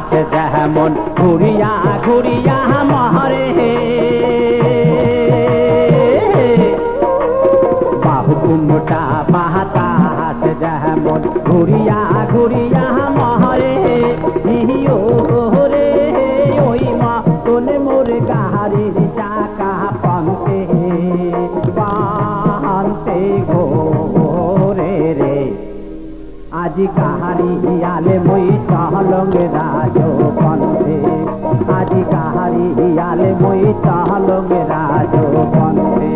বাতাস যেমন ঘুরিয়া ঘুরিয়া মহরে বাহুকুমটা বাতাস যেমন ঘুরিয়া ঘুরিয়া মহরে ইহিও রে ওই মতন মোর গাড়ির চাকা পান্তে পান্তে ঘোরে রে আজি কাহারি আলে মই চহলং রাজো পন্থে আজি কাহারি আলে মই চহলং রাজো পন্থে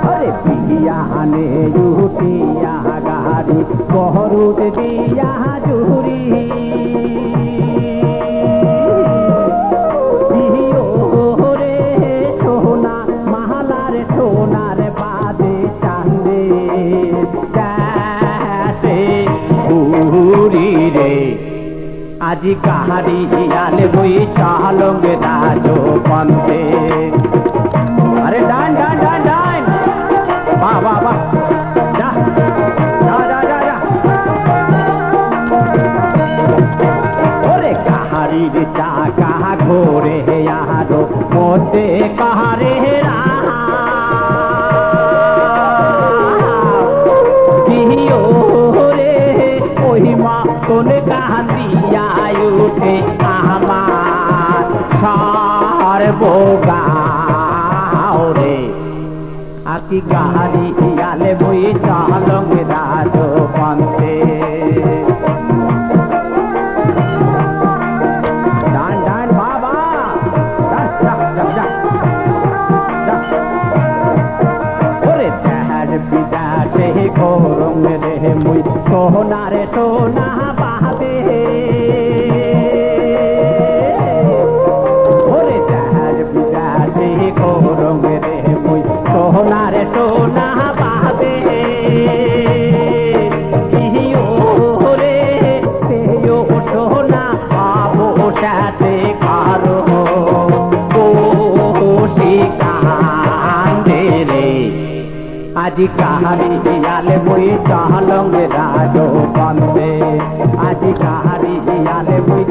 अरे पियाने जुटिया गाड़ी बहरुद दिया जुरी আজি কাহারি আলে বই চালং রাজো পন্থে আরে ডান ডান ডান ডান বাহ বাহ বাহ যা যা যা যা যা ওরে কাহারির চাকা ঘোরে আরো মধ্যে কাহারে ওই মা কোন কান্দিয়া উঠে আমার সর্বগাও রে আকি গাহারি আলে বই চালং রাজো পন্থে ডান ডান বাবা ওরে দেহার বিদাতে ঘোরং রে মুই সোনারে সোনা বাহাবে ওরে দেহার বিদাতে ঘোরং রে মুই সোনারে সোনা বাহাবে ইহিও রে তেও সোনা পাবো সাথে কারো কান্দে রে আজি কাহারি আলে বই চালং রাজো পন্থে আজি কাহারি আলে বই